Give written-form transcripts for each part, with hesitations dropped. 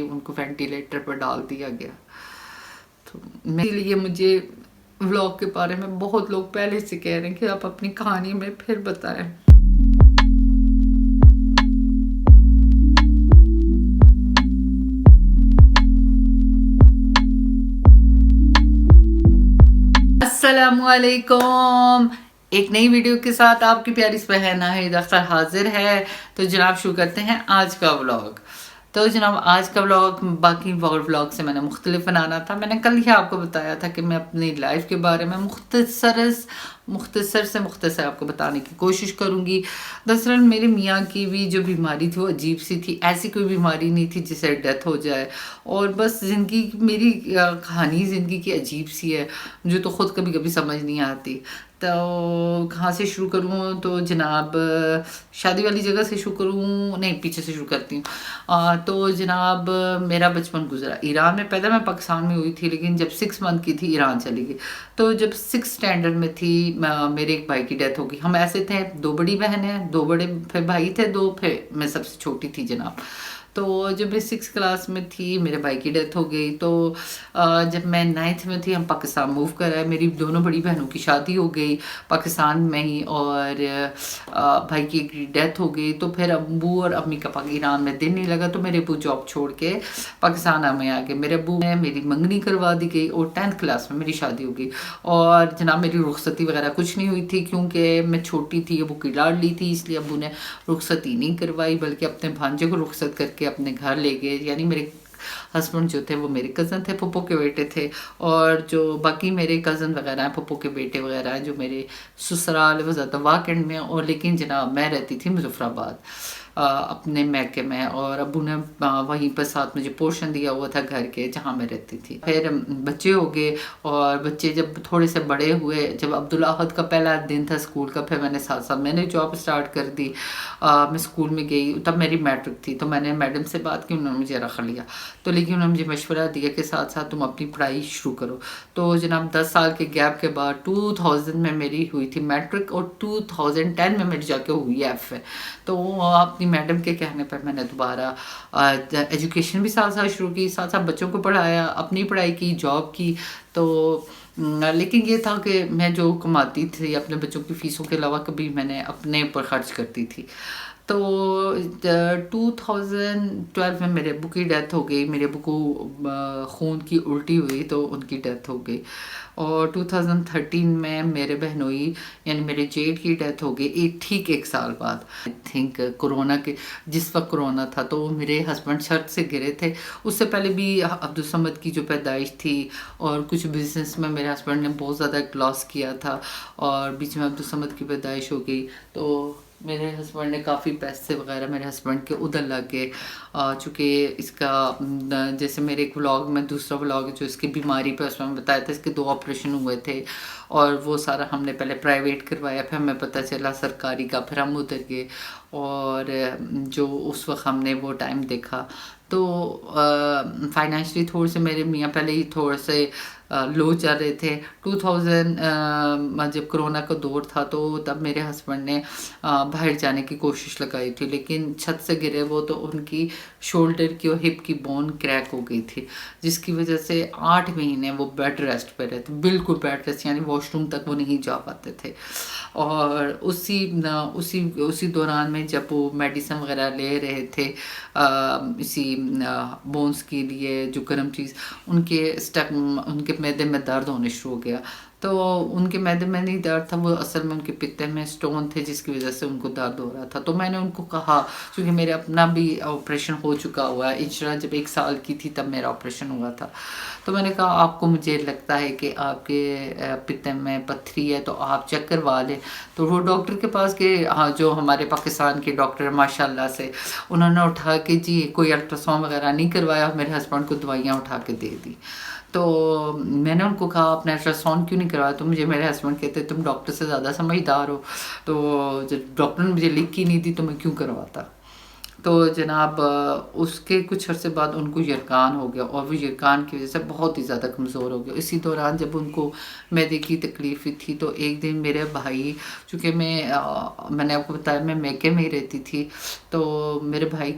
ان کو وینٹیلیٹر پر ڈال دیا گیا. تو اسی لیے مجھے ولاگ کے بارے میں بہت لوگ پہلے سے کہہ رہے ہیں کہ آپ اپنی کہانی میں پھر بتائیں. السلام علیکم. ایک نئی ویڈیو کے ساتھ آپ کی پیاری بہن ناہید اختر حاضر ہے. تو جناب شروع کرتے ہیں آج کا ولاگ. تو جناب آج کا ولاگ باقی ولاگ سے میں نے مختلف بنانا تھا. میں نے کل ہی آپ کو بتایا تھا کہ میں اپنی لائف کے بارے میں مختصر سے آپ کو بتانے کی کوشش کروں گی. دراصل میرے میاں کی بھی جو بیماری تھی وہ عجیب سی تھی. ایسی کوئی بیماری نہیں تھی جسے ڈیتھ ہو جائے, اور بس زندگی میری کہانی زندگی کی عجیب سی ہے جو تو خود کبھی کبھی سمجھ نہیں آتی. تو کہاں سے شروع کروں؟ تو جناب شادی والی جگہ سے شروع کروں؟ نہیں, پیچھے سے شروع کرتی ہوں. تو جناب میرا بچپن گزرا ایران میں. پیدا میں پاکستان میں ہوئی تھی, لیکن جب 6 منتھ کی تھی ایران چلی گئی. تو جب 6 اسٹینڈرڈ میں تھی میرے ایک بھائی کی ڈیتھ ہو گئی. ہم ایسے تھے, 2 بڑی بہنیں, 2 بڑے پھر بھائی تھے, 2 پھر میں سب سے چھوٹی تھی جناب. تو جب میں 6 کلاس میں تھی میرے بھائی کی ڈیتھ ہو گئی. تو جب میں 9th میں تھی ہم پاکستان موو کر آئے. میری دونوں بڑی بہنوں کی شادی ہو گئی پاکستان میں ہی, اور بھائی کی ڈیتھ ہو گئی. تو پھر ابو اور امی کا ایران میں دل نہیں لگا, تو میرے ابو جاب چھوڑ کے پاکستان میں آ گئے. میرے ابو میں میری منگنی کروا دی گئی اور 10th کلاس میں میری شادی ہو گئی. اور جناب میری رخصتی وغیرہ کچھ نہیں ہوئی تھی کیونکہ میں چھوٹی تھی, ابو کی لاڈلی تھی, اس لیے ابو نے رخصتی نہیں کروائی بلکہ اپنے بھانجے کو رخصت کر کے اپنے گھر لے گئے. یعنی میرے ہسبینڈ جو تھے وہ میرے کزن تھے, پھپھو کے بیٹے تھے, اور جو باقی میرے کزن وغیرہ ہیں, پھپھو کے بیٹے وغیرہ ہیں, جو میرے سسرال وہ زیادہ واکنڈ میں. اور لیکن جناب میں رہتی تھی مظفر آباد اپنے میکے میں, اور ابو نے وہیں پر ساتھ مجھے پورشن دیا ہوا تھا گھر کے جہاں میں رہتی تھی. پھر بچے ہو گئے, اور بچے جب تھوڑے سے بڑے ہوئے, جب عبدالاحد کا پہلا دن تھا اسکول کا, پھر میں نے ساتھ میں نے جاب اسٹارٹ کر دی. میں اسکول میں گئی, تب میری میٹرک تھی. تو میں نے میڈم سے بات کی, انہوں نے مجھے رکھ لیا. تو لیکن انہوں نے مجھے مشورہ دیا کہ ساتھ ساتھ تم اپنی پڑھائی شروع کرو. تو جناب 10 سال کے گیپ کے بعد 2000 میں میری ہوئی تھی میٹرک, اور 2010 میں میری جا کے ہوئی ایف ہے. تو اپنی میڈم کے کہنے پر میں نے دوبارہ ایجوکیشن بھی ساتھ ساتھ شروع کی, ساتھ ساتھ بچوں کو پڑھایا, اپنی پڑھائی کی, جاب کی. تو لیکن یہ تھا کہ میں جو کماتی تھی اپنے بچوں کی فیسوں کے علاوہ کبھی میں نے اپنے اوپر خرچ کرتی تھی. تو 2012 میں میرے ابو کی ڈیتھ ہو گئی. میرے ابو کو خون کی الٹی ہوئی تو ان کی ڈیتھ ہو گئی. اور 2013 میں میرے بہنوئی یعنی میرے جیٹ کی ڈیتھ ہو گئی ٹھیک 1 سال بعد. آئی تھنک کرونا کے جس وقت کرونا تھا تو میرے ہسبینڈ چھت سے گرے تھے. اس سے پہلے بھی عبدالصمد کی جو پیدائش تھی, اور کچھ بزنس میں میرے ہسبینڈ نے بہت زیادہ لاس کیا تھا, اور بیچ میں عبدالصمد کی پیدائش ہو گئی. تو میرے ہسبینڈ نے کافی پیسے وغیرہ میرے ہسبینڈ کے ادھر لگ گئے. چونکہ اس کا جیسے میرے ایک ولاگ میں دوسرا ولاگ جو اس کی بیماری پہ اس میں بتایا تھا, اس کے 2 آپریشن ہوئے تھے, اور وہ سارا ہم نے پہلے پرائیویٹ کروایا, پھر ہمیں پتہ چلا سرکاری کا, پھر ہم ادھر گئے. اور جو اس وقت ہم نے وہ ٹائم دیکھا تو فائنینشلی تھوڑے سے میرے میاں پہلے ہی تھوڑے سے لو چل رہے تھے. 2000 جب کرونا کا دور تھا تو تب میرے ہسبینڈ نے باہر جانے کی کوشش لگائی تھی, لیکن چھت سے گرے وہ تو ان کی شولڈر کی اور ہپ کی بون کریک ہو گئی تھی, جس کی وجہ سے 8 مہینے وہ بیڈ ریسٹ پہ رہتے, بالکل بیڈ ریسٹ, یعنی واش روم تک وہ نہیں جا پاتے تھے. اور اسی دوران میں جب وہ میڈیسن وغیرہ لے رہے تھے اسی بونس کے لیے جو گرم چیز, ان کے معدے میں درد ہونے شروع ہو گیا. تو ان کے معدے میں نہیں درد تھا, وہ اصل میں ان کے پتے میں سٹون تھے جس کی وجہ سے ان کو درد ہو رہا تھا. تو میں نے ان کو کہا, کیونکہ میرے اپنا بھی آپریشن ہو چکا ہوا ہے, اجرا جب 1 سال کی تھی تب میرا آپریشن ہوا تھا. تو میں نے کہا آپ کو مجھے لگتا ہے کہ آپ کے پتے میں پتھری ہے تو آپ چیک کروا لیں. تو وہ ڈاکٹر کے پاس گئے, جو ہمارے پاکستان کے ڈاکٹر ماشاء اللہ سے, انہوں نے اٹھا کے جی کوئی الٹراساؤنڈ وغیرہ نہیں کروایا, میرے ہسبینڈ کو دوائیاں اٹھا کے دے دی. تو میں نے ان کو کہا آپ نے الٹراساؤنڈ کیوں نہیں کروایا؟ تو مجھے میرے ہسبینڈ کہتے تم ڈاکٹر سے زیادہ سمجھدار ہو, تو جب ڈاکٹر نے مجھے لکھ کی نہیں دی تو میں کیوں کرواتا. تو جناب اس کے کچھ عرصے بعد ان کو یرقان ہو گیا, اور وہ یرقان کی وجہ سے بہت ہی زیادہ کمزور ہو گیا. اسی دوران جب ان کو معدے کی تکلیف تھی تو ایک دن میرے بھائی, چونکہ میں نے آپ کو بتایا میں میکے میں ہی رہتی تھی, تو میرے بھائی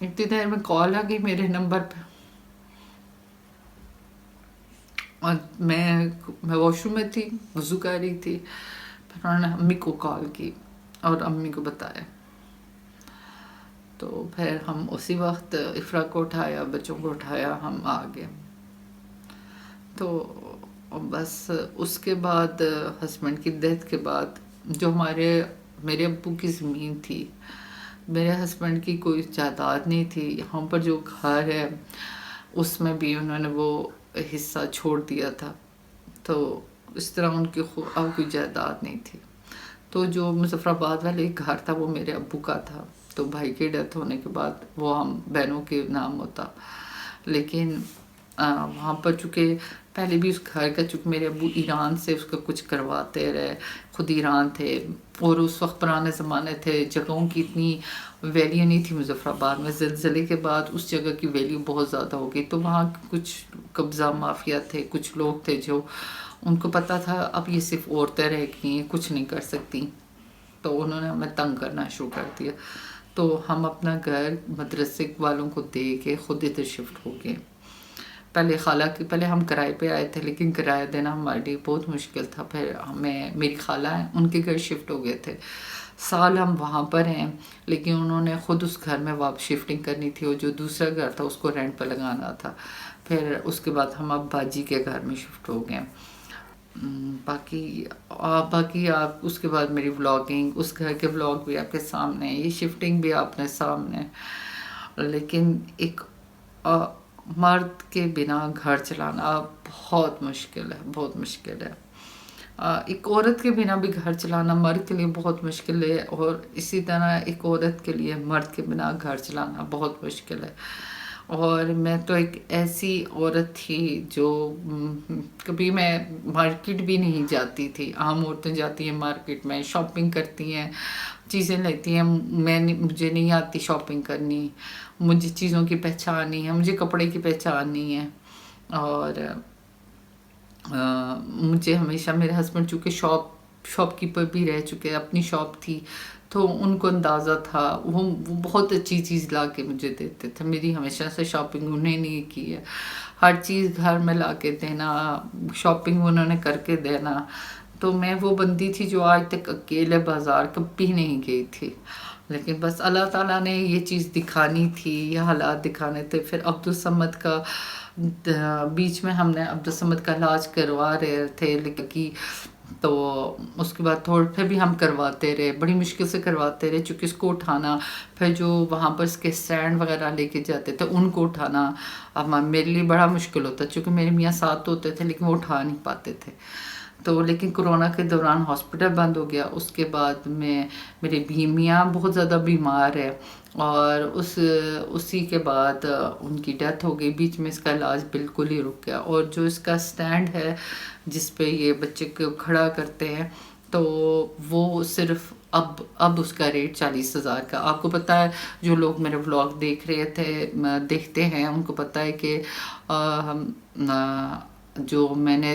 اتنی دیر میں کال آ گئی میرے نمبر پہ، اور میں واش روم میں تھی، وضو کر رہی تھی، پھر انہوں نے امی کو کال کی اور امی کو بتایا، تو پھر ہم اسی وقت افرا کو اٹھایا، بچوں کو اٹھایا، ہم آ گئے۔ تو بس اس کے بعد ہسبینڈ کی ڈیتھ کے بعد جو میرے ابو کی زمین تھی، میرے ہسبینڈ کی کوئی جائیداد نہیں تھی، یہاں پر جو گھر ہے اس میں بھی انہوں نے وہ حصہ چھوڑ دیا تھا، تو اس طرح ان کی اب کوئی جائیداد نہیں تھی۔ تو جو مظفر آباد والے گھر تھا وہ میرے ابو کا تھا، تو بھائی کی ڈیتھ ہونے کے بعد وہ ہم بہنوں کے نام ہوتا، لیکن وہاں پر چونکہ پہلے بھی اس گھر کا، چونکہ میرے ابو ایران سے اس کا کچھ کرواتے رہے، خود ایران تھے، اور اس وقت پرانے زمانے تھے، جگہوں کی اتنی ویلیو نہیں تھی مظفر آباد میں، زلزلے کے بعد اس جگہ کی ویلیو بہت زیادہ ہو گئی، تو وہاں کچھ قبضہ مافیا تھے، کچھ لوگ تھے جو ان کو پتہ تھا اب یہ صرف عورتیں رہ گئی ہیں، کچھ نہیں کر سکتی، تو انہوں نے ہمیں تنگ کرنا شروع کر دیا، تو ہم اپنا گھر مدرسے والوں کو دے کے خود ادھر شفٹ ہو گئے۔ پہلے ہم کرائے پہ آئے تھے، لیکن کرایہ دینا ہمارے لیے بہت مشکل تھا، پھر میری خالہ ہیں ان کے گھر شفٹ ہو گئے تھے، سال ہم وہاں پر ہیں، لیکن انہوں نے خود اس گھر میں واپس شفٹنگ کرنی تھی، اور جو دوسرا گھر تھا اس کو رینٹ پہ لگانا تھا، پھر اس کے بعد ہم اب باجی کے گھر میں شفٹ ہو گئے۔ باقی آپ اس کے بعد میری ولاگنگ، اس گھر کے ولاگ بھی آپ کے سامنے، یہ شفٹنگ بھی آپ نے سامنے، لیکن ایک مرد کے بنا گھر چلانا بہت مشکل ہے، بہت مشکل ہے۔ ایک عورت کے بنا بھی گھر چلانا مرد کے لیے بہت مشکل ہے، اور اسی طرح ایک عورت کے لیے مرد کے بنا گھر چلانا بہت مشکل ہے۔ اور میں تو ایک ایسی عورت تھی جو کبھی میں مارکیٹ بھی نہیں جاتی تھی، عام عورتیں جاتی ہیں مارکیٹ میں، شاپنگ کرتی ہیں، چیزیں لیتی ہیں، مجھے نہیں آتی شاپنگ کرنی، مجھے چیزوں کی پہچان نہیں ہے، مجھے کپڑے کی پہچان نہیں ہے، اور مجھے ہمیشہ میرے ہسبینڈ چونکہ شاپ کیپر بھی رہ چکے، اپنی شاپ تھی، تو ان کو اندازہ تھا، وہ بہت اچھی چیز لا کے مجھے دیتے تھے، میری ہمیشہ سے شاپنگ انہیں نہیں کی ہے، ہر چیز گھر میں لا کے دینا، شاپنگ انہوں نے کر کے دینا، تو میں وہ بندی تھی جو آج تک اکیلے بازار کبھی نہیں گئی تھی، لیکن بس اللہ تعالیٰ نے یہ چیز دکھانی تھی، یہ حالات دکھانے تھے۔ پھر عبدالصمد کا بیچ میں ہم نے عبدالصمد کا علاج کروا رہے تھے، لیکن تو اس کے بعد پھر بھی ہم کرواتے رہے، بڑی مشکل سے کرواتے رہے، چونکہ اس کو اٹھانا، پھر جو وہاں پر اس کے سٹینڈ وغیرہ لے کے جاتے تھے ان کو اٹھانا اب میرے لیے بڑا مشکل ہوتا، چونکہ میرے میاں ساتھ ہوتے تھے لیکن وہ اٹھا نہیں پاتے تھے، تو لیکن کرونا کے دوران ہاسپٹل بند ہو گیا، اس کے بعد میرے میاں بہت زیادہ بیمار ہے، اور اسی کے بعد ان کی ڈیتھ ہو گئی، بیچ میں اس کا علاج بالکل ہی رک گیا، اور جو اس کا سٹینڈ ہے جس پہ یہ بچے کو کھڑا کرتے ہیں، تو وہ صرف اب اس کا ریٹ 40,000 کا، آپ کو پتہ ہے جو لوگ میرے ولاگ دیکھتے ہیں ان کو پتہ ہے کہ جو میں نے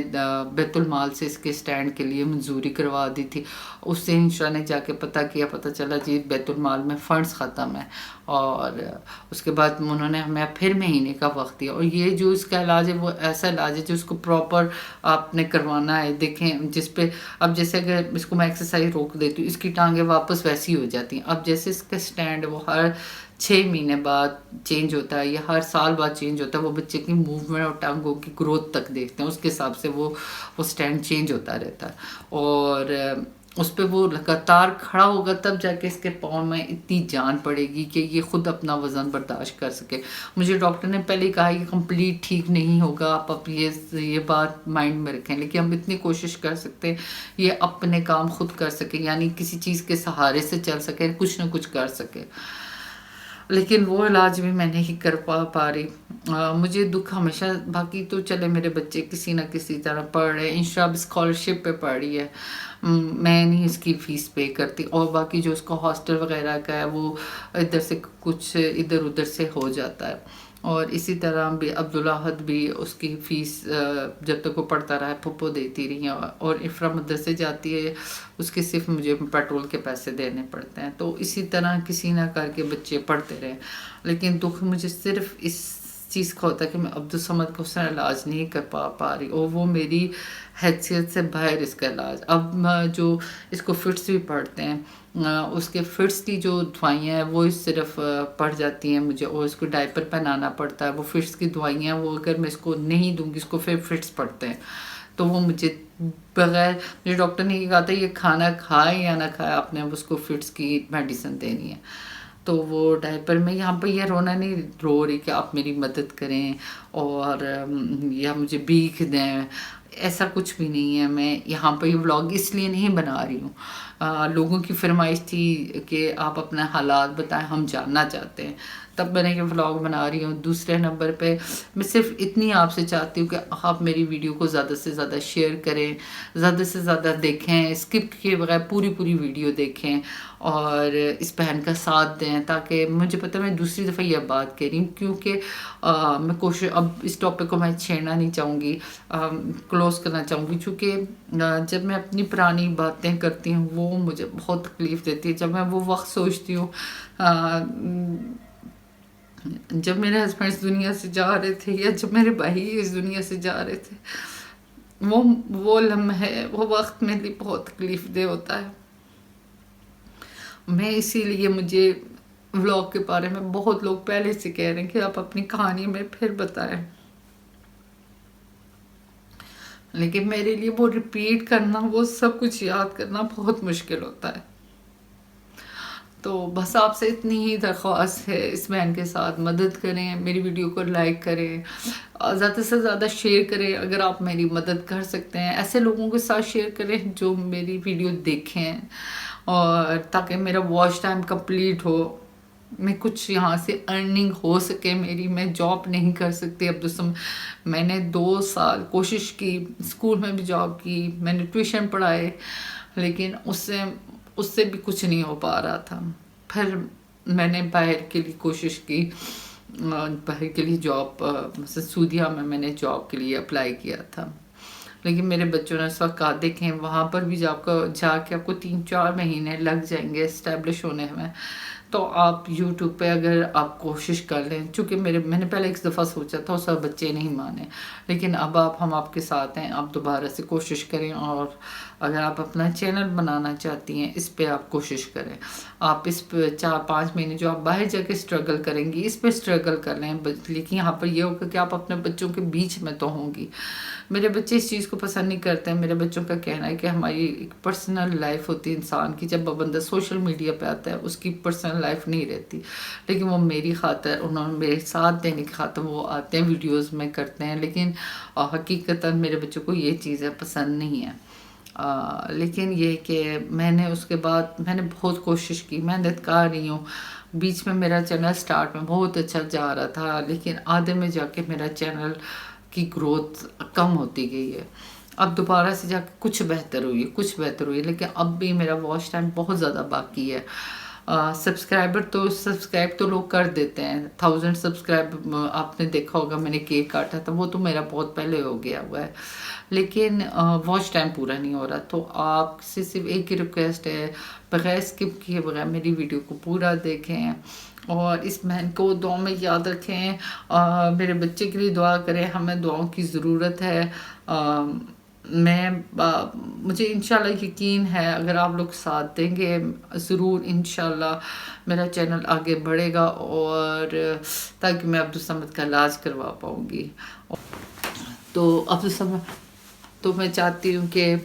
بیت المال سے اس کے سٹینڈ کے لیے منظوری کروا دی تھی، اس سے انشاء نے جا کے پتہ چلا جی بیت المال میں فنڈز ختم ہے، اور اس کے بعد انہوں نے ہمیں پھر مہینے کا وقت دیا، اور یہ جو اس کا علاج ہے وہ ایسا علاج ہے جو اس کو پراپر آپ نے کروانا ہے، دیکھیں جس پہ اب جیسے اگر اس کو میں ایکسرسائز روک دیتی ہوں اس کی ٹانگیں واپس ویسی ہو جاتی ہیں، اب جیسے اس کا سٹینڈ ہے وہ ہر 6 مہینے بعد چینج ہوتا ہے یا ہر سال بعد چینج ہوتا ہے، وہ بچے کی موومنٹ اور ٹانگوں کی گروتھ تک دیکھتے ہیں، اس کے حساب سے وہ سٹینڈ چینج ہوتا رہتا ہے، اور اس پہ وہ لگاتار کھڑا ہوگا تب جا کے اس کے پاؤں میں اتنی جان پڑے گی کہ یہ خود اپنا وزن برداشت کر سکے۔ مجھے ڈاکٹر نے پہلے کہا یہ کمپلیٹ ٹھیک نہیں ہوگا، آپ یہ بات مائنڈ میں رکھیں، لیکن ہم اتنی کوشش کر سکتے ہیں یہ اپنے کام خود کر سکے، یعنی کسی چیز کے سہارے سے چل سکے، کچھ نہ کچھ کر سکے، لیکن وہ علاج بھی میں نہیں کر پا رہی۔ مجھے دکھ ہمیشہ، باقی تو چلے میرے بچے کسی نہ کسی طرح پڑھ رہے ہیں، انشاءاللہ اسکالرشپ پہ پڑھ رہی ہے، میں نہیں اس کی فیس پے کرتی، اور باقی جو اس کا ہاسٹل وغیرہ کا ہے وہ ادھر سے کچھ ادھر ادھر سے ہو جاتا ہے، اور اسی طرح بھی عبدالاحد بھی اس کی فیس جب تک وہ پڑھتا رہا ہے پھپھو دیتی رہی ہیں، اور افرا مدرسے جاتی ہے، اس کے صرف مجھے پیٹرول کے پیسے دینے پڑتے ہیں. تو اسی طرح کسی نہ کر کے بچے پڑھتے رہے. لیکن دکھ مجھے صرف اس چیز کا ہوتا ہے کہ میں عبدالصمد کا اس طرح علاج نہیں کر پا رہی، اور وہ میری حیثیت سے باہر اس کا علاج. اب جو اس کو فٹس بھی پڑھتے ہیں، اس کے فٹس کی جو دوائیاں ہیں وہ صرف پڑ جاتی ہیں مجھے، اور اس کو ڈائپر پہنانا پڑتا ہے. وہ فٹس کی دوائیاں وہ اگر میں اس کو نہیں دوں گی، اس کو پھر فٹس پڑتے ہیں، تو وہ مجھے بغیر مجھے ڈاکٹر نے یہ کہا تھا یہ کھانا کھائے یا نہ کھائے آپ نے اس کو فٹس کی میڈیسن دینی ہے. تو وہ ڈائپر میں یہاں پہ یہ رونا نہیں رو رہی کہ آپ میری مدد کریں اور یا مجھے بھیک دیں، ایسا کچھ بھی نہیں ہے. میں یہاں پہ یہ ولاگ اس لیے نہیں بنا رہی ہوں، لوگوں کی فرمائش تھی کہ آپ اپنا حالات بتائیں، ہم جاننا چاہتے ہیں، تب میں نے یہ ولاگ بنا رہی ہوں. دوسرے نمبر پہ میں صرف اتنی آپ سے چاہتی ہوں کہ آپ میری ویڈیو کو زیادہ سے زیادہ شیئر کریں، زیادہ سے زیادہ دیکھیں، اسکپ کیے بغیر پوری ویڈیو دیکھیں اور اس بہن کا ساتھ دیں. تاکہ مجھے پتہ میں دوسری دفعہ یہ بات کہہ رہی ہوں کیونکہ میں کوشش اب اس ٹاپک کو میں چھیڑنا نہیں چاہوں گی، کلوز کرنا چاہوں گی، چونکہ جب میں اپنی پرانی باتیں کرتی ہوں وہ مجھے بہت تکلیف دیتی ہے. جب میں وہ وقت سوچتی ہوں جب میرے ہسبینڈ اس دنیا سے جا رہے تھے یا جب میرے بھائی اس دنیا سے جا رہے تھے، وہ لمحے، وہ وقت میرے لیے بہت تکلیف دہ ہوتا ہے. میں اسی لیے مجھے ولاگ کے بارے میں بہت لوگ پہلے سے کہہ رہے ہیں کہ آپ اپنی کہانی میں پھر بتائیں، لیکن میرے لیے وہ ریپیٹ کرنا، وہ سب کچھ یاد کرنا بہت مشکل ہوتا ہے. تو بس آپ سے اتنی ہی درخواست ہے، اس بہن کے ساتھ مدد کریں، میری ویڈیو کو لائک کریں، زیادہ سے زیادہ شیئر کریں اگر آپ میری مدد کر سکتے ہیں. ایسے لوگوں کے ساتھ شیئر کریں جو میری ویڈیو دیکھیں، اور تاکہ میرا واچ ٹائم کمپلیٹ ہو، میں کچھ یہاں سے ارننگ ہو سکے میری. میں جاب نہیں کر سکتی میں نے 2 سال کوشش کی، اسکول میں بھی جاب کی، میں نے ٹیوشن پڑھائے، لیکن اس سے بھی کچھ نہیں ہو پا رہا تھا. پھر میں نے باہر کے لیے کوشش کی، باہر کے لیے جاب، مثلا سعودیہ میں نے جاب کے لیے اپلائی کیا تھا. لیکن میرے بچوں نے اس وقت کہا دیکھیں وہاں پر بھی جا کے آپ کو 3-4 مہینے لگ جائیں گے اسٹیبلش ہونے میں، تو آپ یوٹیوب پہ اگر آپ کوشش کر لیں. چونکہ میں نے پہلے ایک دفعہ سوچا تھا، اس وقت بچے نہیں مانے، لیکن اب ہم آپ کے ساتھ ہیں. آپ دوبارہ سے کوشش کریں، اور اگر آپ اپنا چینل بنانا چاہتی ہیں اس پہ آپ کوشش کریں. آپ اس پہ 4-5 مہینے جو آپ باہر جا کے اسٹرگل کریں گی، اس پہ اسٹرگل کر لیں. لیکن یہاں پر یہ ہوگا کہ آپ اپنے بچوں کے بیچ میں تو ہوں گی. میرے بچے اس چیز کو پسند نہیں کرتے ہیں. میرے بچوں کا کہنا ہے کہ ہماری ایک پرسنل لائف ہوتی ہے انسان کی، جب بندہ سوشل میڈیا پہ آتا ہے اس کی پرسنل لائف نہیں رہتی. لیکن وہ میری خاطر، انہوں نے میرے ساتھ دینے کی خاطر وہ آتے ہیں، ویڈیوز میں کرتے ہیں، لیکن حقیقتاً میرے بچوں کو یہ چیزیں پسند نہیں ہیں. لیکن یہ کہ میں نے اس کے بعد میں نے بہت کوشش کی، محنت کر رہی ہوں. بیچ میں میرا چینل سٹارٹ میں بہت اچھا جا رہا تھا، لیکن آدھے میں جا کے میرا چینل کی گروتھ کم ہوتی گئی ہے. اب دوبارہ سے جا کے کچھ بہتر ہوئی، لیکن اب بھی میرا واچ ٹائم بہت زیادہ باقی ہے. سبسکرائب تو لوگ کر دیتے ہیں. 1000 سبسکرائب آپ نے دیکھا ہوگا، میں نے کیک کاٹا تھا، وہ تو میرا بہت پہلے ہو گیا ہوا ہے، لیکن واچ ٹائم پورا نہیں ہو رہا. تو آپ سے صرف ایک ہی ریکویسٹ ہے، بغیر اسکپ کیے بغیر میری ویڈیو کو پورا دیکھیں، اور اس بہن کو دعا میں یاد رکھیں. میرے بچے کے لیے دعا کریں، ہمیں دعاؤں کی ضرورت ہے. مجھے انشاءاللہ یقین ہے اگر آپ لوگ ساتھ دیں گے ضرور انشاءاللہ میرا چینل آگے بڑھے گا، اور تاکہ میں عبدالصمد کا علاج کروا پاؤں گی. تو میں چاہتی ہوں کہ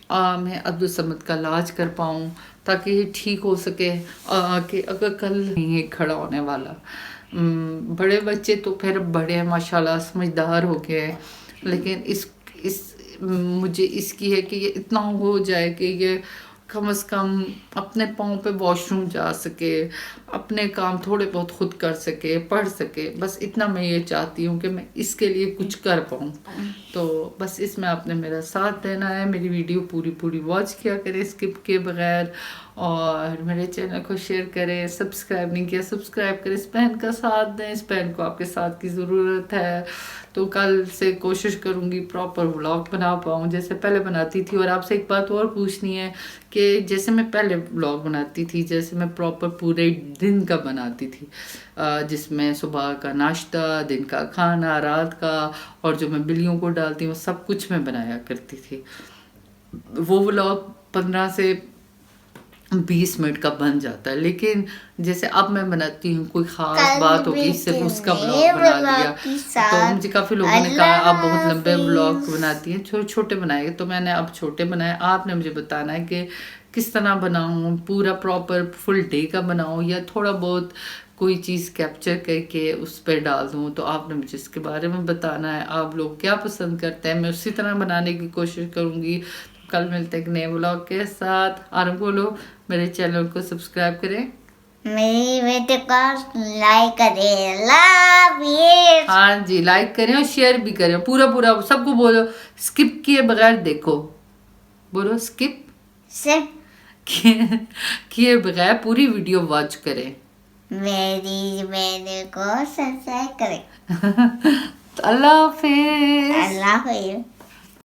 میں عبدالصمد کا علاج کر پاؤں تاکہ یہ ٹھیک ہو سکے، کہ اگر کل نہیں کھڑا ہونے والا. بڑے بچے تو پھر بڑے ہیں ماشاءاللہ، سمجھدار ہو گئے، لیکن مجھے اس کی ہے کہ یہ اتنا ہو جائے کہ یہ کم از کم اپنے پاؤں پہ واش روم جا سکے، اپنے کام تھوڑے بہت خود کر سکے، پڑھ سکے. بس اتنا میں یہ چاہتی ہوں کہ میں اس کے لیے کچھ کر پاؤں. تو بس اس میں آپ نے میرا ساتھ دینا ہے. میری ویڈیو پوری واچ کیا کریں اسکپ کے بغیر، اور میرے چینل کو شیئر کریں. سبسکرائب نہیں کیا سبسکرائب کریں. اس بہن کا ساتھ دیں, اس بہن کو آپ کے ساتھ کی ضرورت ہے. تو کل سے کوشش کروں گی پراپر ولاگ بنا پاؤں جیسے پہلے بناتی تھی. اور آپ سے ایک بات اور پوچھنی ہے کہ جیسے میں پہلے ولاگ بناتی تھی, جیسے میں پراپر پورے دن کا بناتی تھی, جس میں صبح کا ناشتہ, دن کا کھانا, رات کا, اور جو میں بلیوں کو ڈالتی ہوں سب کچھ میں بنایا کرتی تھی. وہ ولاگ 15 سے 20 منٹ کا بن جاتا ہے. لیکن جیسے اب میں بناتی ہوں کوئی خاص بات ہوگی صرف اس کا ولاگ بنا لیا. تو مجھے کافی لوگوں نے کہا آپ بہت لمبے ولاگ بناتی ہیں, چھوٹے بنائے. تو میں نے اب چھوٹے بنائے. آپ نے مجھے بتانا ہے کہ کس طرح بناؤں, پورا پراپر فل ڈے کا بناؤں یا تھوڑا بہت کوئی چیز کیپچر کر کے اس پہ ڈال دوں. تو آپ نے مجھے اس کے بارے میں بتانا ہے آپ لوگ کیا پسند کرتے ہیں. میں اسی طرح بنانے کی کوشش کروں گی. کل ملتے ہیں نئے ولاگ کے ساتھ. اور بولو میرے چینل کو سبسکرائب کریں, میری ویڈیو کو لائک کریں. اللہ حافظ. ہاں جی لائک کریں اور شیئر بھی کریں. پورا سب کو بولو اسکپ کیے بغیر دیکھو. بولو اسکپ کیے بغیر پوری ویڈیو واچ کریں. میری ویڈیو کو سبسکرائب کریں. اللہ حافظ. اللہ حافظ.